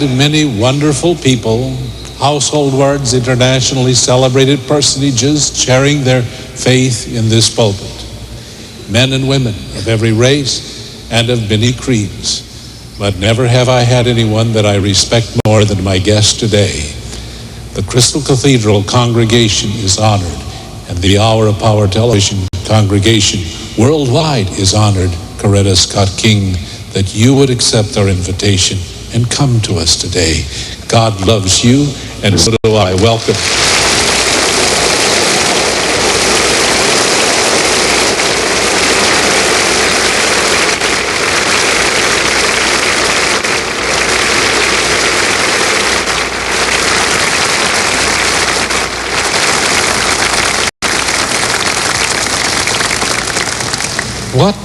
many wonderful people, household words, internationally celebrated personages sharing their faith in this pulpit. Men and women of every race and of many creeds. But never have I had anyone that I respect more than my guest today. The Crystal Cathedral congregation is honored, and the Hour of Power Television congregation worldwide is honored, Corretta Scott King, that you would accept our invitation and come to us today. God loves you, and so do I. Welcome. What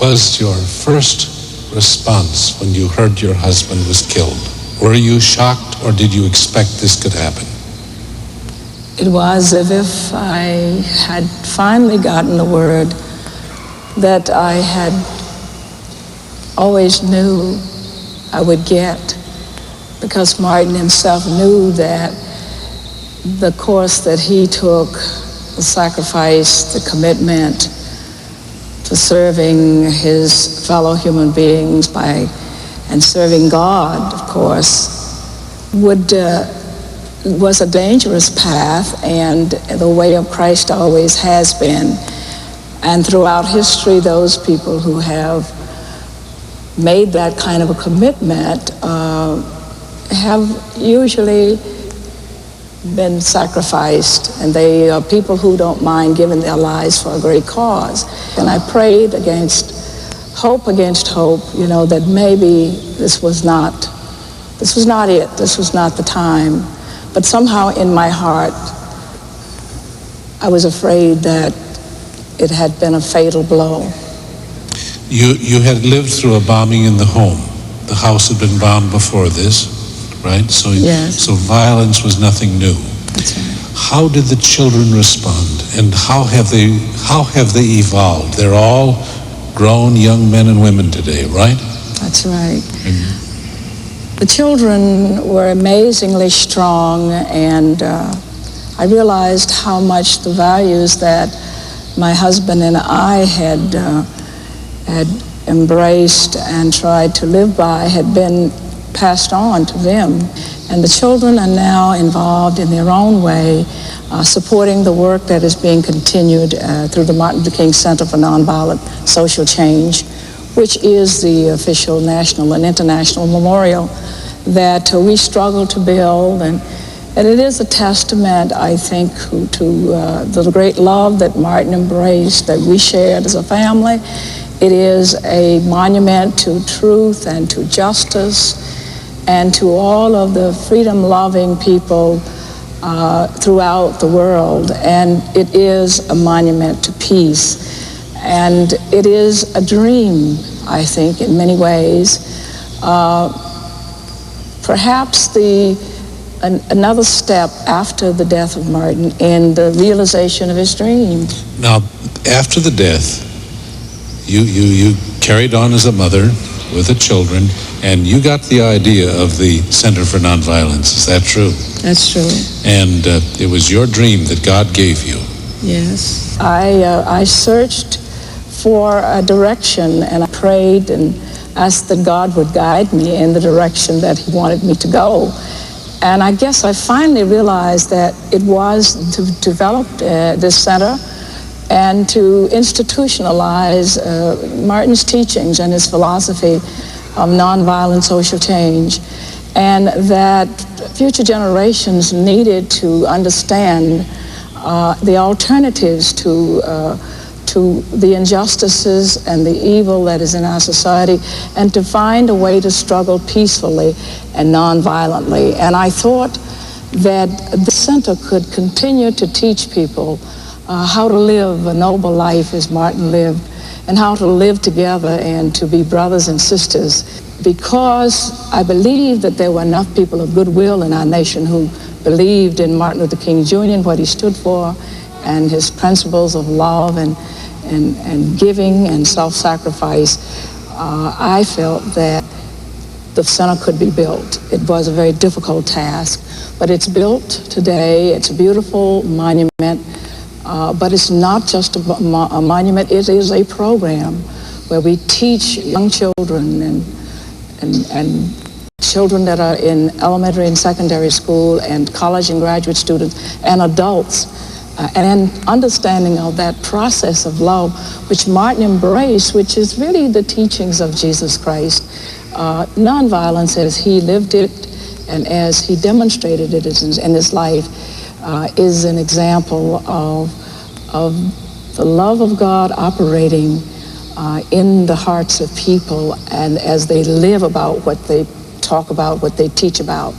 was your first response when you heard your husband was killed? Were you shocked, or did you expect this could happen? It was as if I had finally gotten the word that I had always knew I would get, because Martin himself knew that the course that he took, the sacrifice, the commitment to serving his fellow human beings and serving God, of course, was a dangerous path, and the way of Christ always has been. And throughout history, those people who have made that kind of a commitment have usually been sacrificed, and they are people who don't mind giving their lives for a great cause. And I prayed against hope, that maybe this was not it, this was not the time. But somehow in my heart, I was afraid that it had been a fatal blow. You had lived through a bombing in the home. The house had been bombed before this, right? So, yes. So violence was nothing new. That's right. How did the children respond, and how have they evolved? They're all grown young men and women today, right? That's right. The children were amazingly strong, and I realized how much the values that my husband and I had embraced and tried to live by had been passed on to them. And the children are now involved in their own way, supporting the work that is being continued through the Martin Luther King Center for Nonviolent Social Change, which is the official national and international memorial that we struggle to build. And it is a testament, I think, to the great love that Martin embraced, that we shared as a family. It is a monument to truth and to justice and to all of the freedom-loving people throughout the world. And it is a monument to peace. And it is a dream, I think, in many ways. Perhaps another step after the death of Martin in the realization of his dream. Now, after the death, you carried on as a mother with the children, and you got the idea of the Center for Nonviolence. Is that true? That's true. And it was your dream that God gave you. Yes. I searched for a direction, and I prayed and asked that God would guide me in the direction that he wanted me to go. And I guess I finally realized that it was to develop this center and to institutionalize Martin's teachings and his philosophy of nonviolent social change, and that future generations needed to understand the alternatives to the injustices and the evil that is in our society, and to find a way to struggle peacefully and nonviolently. And I thought that the center could continue to teach people how to live a noble life as Martin lived, and how to live together and to be brothers and sisters, because I believe that there were enough people of goodwill in our nation who believed in Martin Luther King Jr. and what he stood for, and his principles of love and giving and self-sacrifice. I felt that the center could be built. It was a very difficult task, but it's built today. It's a beautiful monument, but it's not just a monument. It is a program where we teach young children and children that are in elementary and secondary school and college and graduate students and adults, and understanding of that process of love, which Martin embraced, which is really the teachings of Jesus Christ. Nonviolence, as he lived it and as he demonstrated it in his life, is an example of the love of God operating in the hearts of people, and as they live about what they talk about, what they teach about.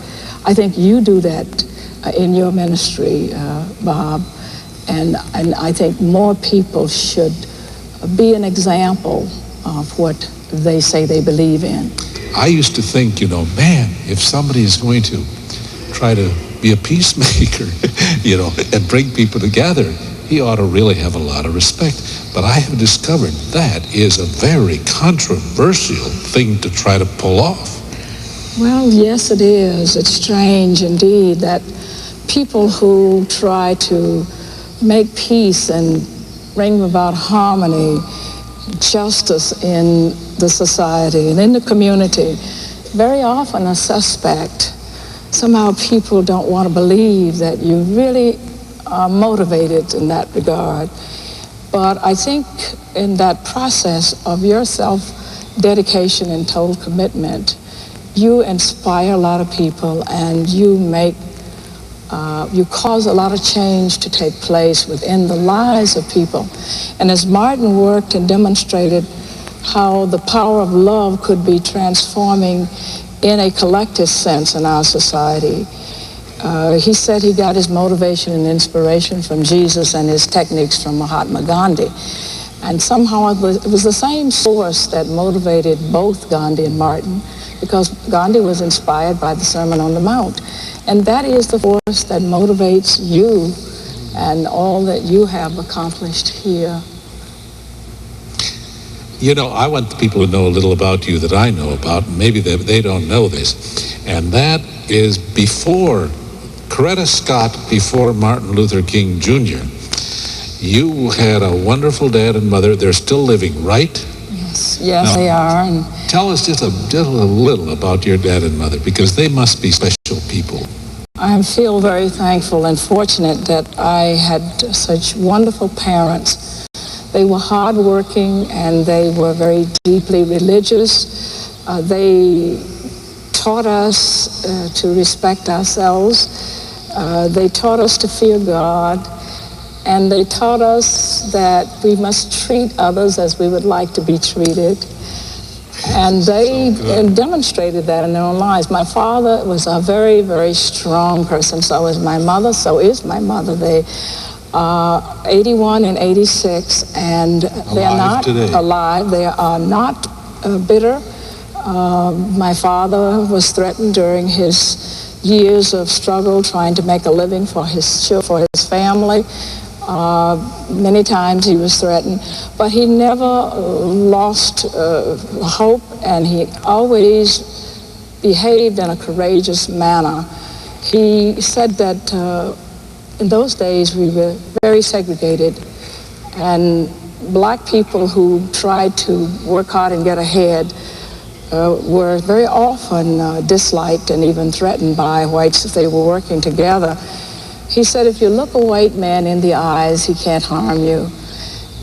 I think you do that in your ministry, Bob, and I think more people should be an example of what they say they believe in. I used to think, man, if somebody is going to try to be a peacemaker, and bring people together, he ought to really have a lot of respect. But I have discovered that is a very controversial thing to try to pull off. Well, yes, it is. It's strange indeed that people who try to make peace and bring about harmony, justice in the society and in the community, very often are suspect. Somehow people don't want to believe that you really are motivated in that regard. But I think in that process of your self-dedication and total commitment, you inspire a lot of people, and you cause a lot of change to take place within the lives of people. And as Martin worked and demonstrated how the power of love could be transforming in a collective sense in our society, he said he got his motivation and inspiration from Jesus and his techniques from Mahatma Gandhi. And somehow it was the same source that motivated both Gandhi and Martin, because Gandhi was inspired by the Sermon on the Mount. And that is the force that motivates you and all that you have accomplished here. I want the people to know a little about you that I know about. Maybe they don't know this. And that is before Coretta Scott, before Martin Luther King Jr., you had a wonderful dad and mother. They're still living, right? Yes, now, they are. And tell us just a little about your dad and mother, because they must be special people. I feel very thankful and fortunate that I had such wonderful parents. They were hardworking and they were very deeply religious. They taught us to respect ourselves. They taught us to fear God. And they taught us that we must treat others as we would like to be treated. And they demonstrated that in their own lives. My father was a very, very strong person. So is my mother. So is my mother. They are 81 and 86, and they're not alive. They are not bitter. My father was threatened during his years of struggle trying to make a living for his family. Many times he was threatened, but he never lost hope, and he always behaved in a courageous manner. He said that in those days we were very segregated, and black people who tried to work hard and get ahead were very often disliked and even threatened by whites if they were working together. He said, if you look a white man in the eyes, he can't harm you.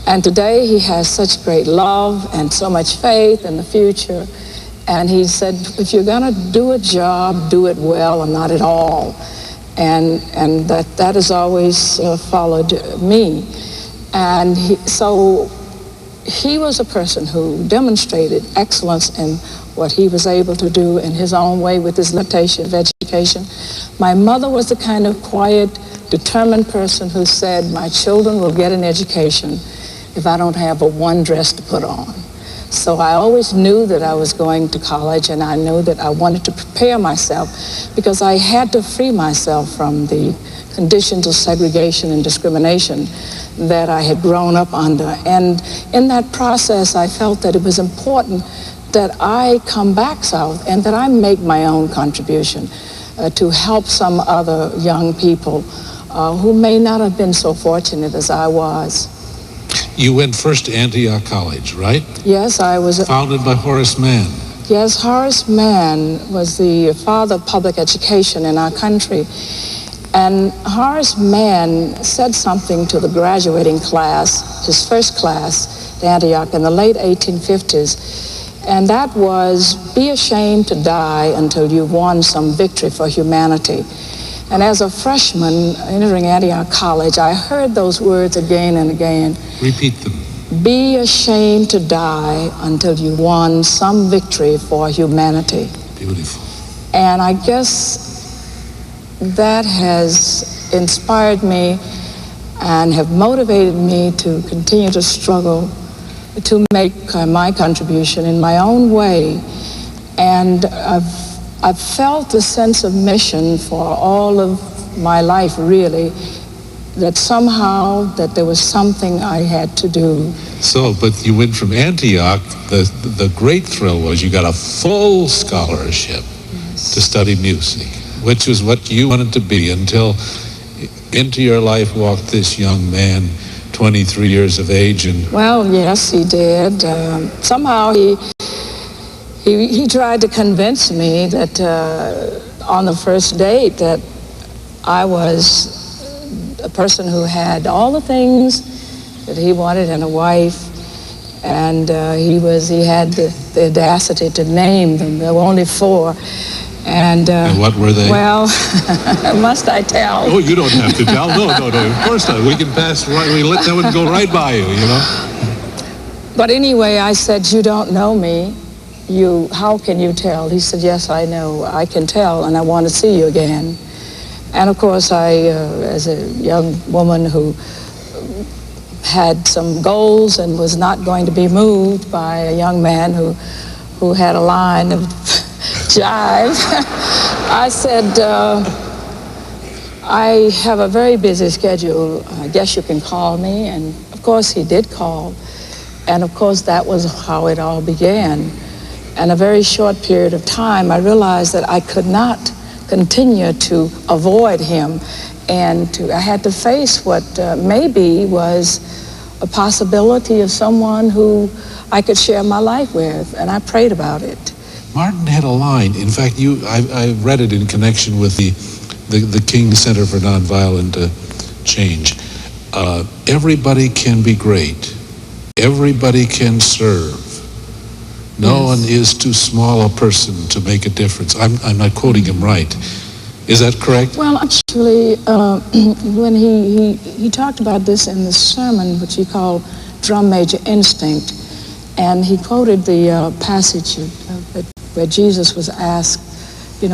And today he has such great love and so much faith in the future. And he said, if you're going to do a job, do it well and not at all. And that has always followed me. And so he was a person who demonstrated excellence in what he was able to do in his own way with his limitation of education. My mother was the kind of quiet, determined person who said, my children will get an education if I don't have one dress to put on. So I always knew that I was going to college, and I knew that I wanted to prepare myself because I had to free myself from the conditions of segregation and discrimination that I had grown up under. And in that process, I felt that it was important that I come back south and that I make my own contribution to help some other young people who may not have been so fortunate as I was. You went first to Antioch College, right? Yes, I was. Founded by Horace Mann. Yes, Horace Mann was the father of public education in our country. And Horace Mann said something to the graduating class, his first class at Antioch in the late 1850s. And that was, be ashamed to die until you've won some victory for humanity. And as a freshman entering Antioch College, I heard those words again and again. Repeat them. Be ashamed to die until you won some victory for humanity. Beautiful. And I guess that has inspired me and have motivated me to continue to struggle to make my contribution in my own way. And I've felt the sense of mission for all of my life, really, that somehow that there was something I had to do. So, but you went from Antioch, the great thrill was you got a full scholarship to study music, which was what you wanted to be until into your life walked this young man, 23 years of age. And well, yes, he did. Somehow he tried to convince me that on the first date that I was a person who had all the things that he wanted in a wife, and he had the audacity to name them. There were only 4. And what were they? Well, must I tell? Oh, you don't have to tell. No, of course not. We can pass right, we let that one go right by you, you know? But anyway, I said, you don't know me. How can you tell? He said, yes, I know. I can tell, and I want to see you again. And of course, I, as a young woman who had some goals and was not going to be moved by a young man who had a line of jive, I said, I have a very busy schedule. I guess you can call me. And of course, he did call. And of course, that was how it all began. In a very short period of time, I realized that I could not continue to avoid him, and I had to face what maybe was a possibility of someone who I could share my life with, and I prayed about it. Martin had a line. In fact, I read it in connection with the King Center for Nonviolent Change. Everybody can be great. Everybody can serve. No one is too small a person to make a difference. I'm not quoting him right. Is that correct? Well, actually, when he talked about this in the sermon, which he called Drum Major Instinct, and he quoted the passage where Jesus was asked,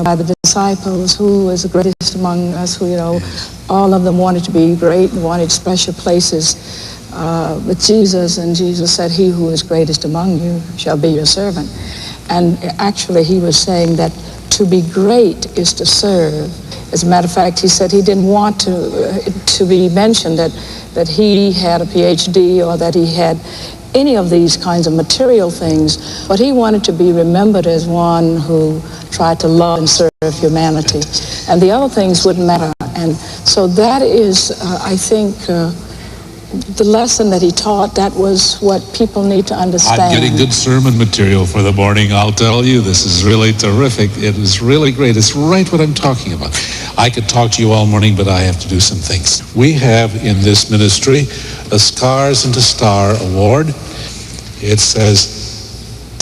by the disciples, who was the greatest among us, who, all of them wanted to be great and wanted special places with Jesus, and Jesus said, he who is greatest among you shall be your servant. And actually, he was saying that to be great is to serve. As a matter of fact, he said he didn't want to be mentioned that he had a PhD or that he had any of these kinds of material things, but he wanted to be remembered as one who tried to love and serve humanity. And the other things wouldn't matter. And so that is, I think, the lesson that he taught. That was what people need to understand. I'm getting good sermon material for the morning, I'll tell you. This is really terrific. It is really great. It's right what I'm talking about. I could talk to you all morning, but I have to do some things. We have in this ministry a Scars into Star Award. It says,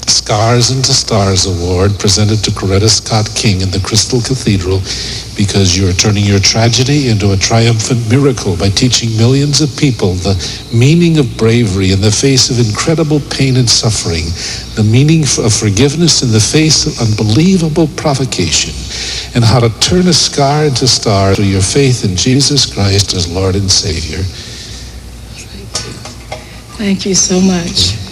Scars into Stars Award, presented to Coretta Scott King in the Crystal Cathedral, because you're turning your tragedy into a triumphant miracle by teaching millions of people the meaning of bravery in the face of incredible pain and suffering, the meaning of forgiveness in the face of unbelievable provocation, and how to turn a scar into star through your faith in Jesus Christ as Lord and Savior. Thank you so much.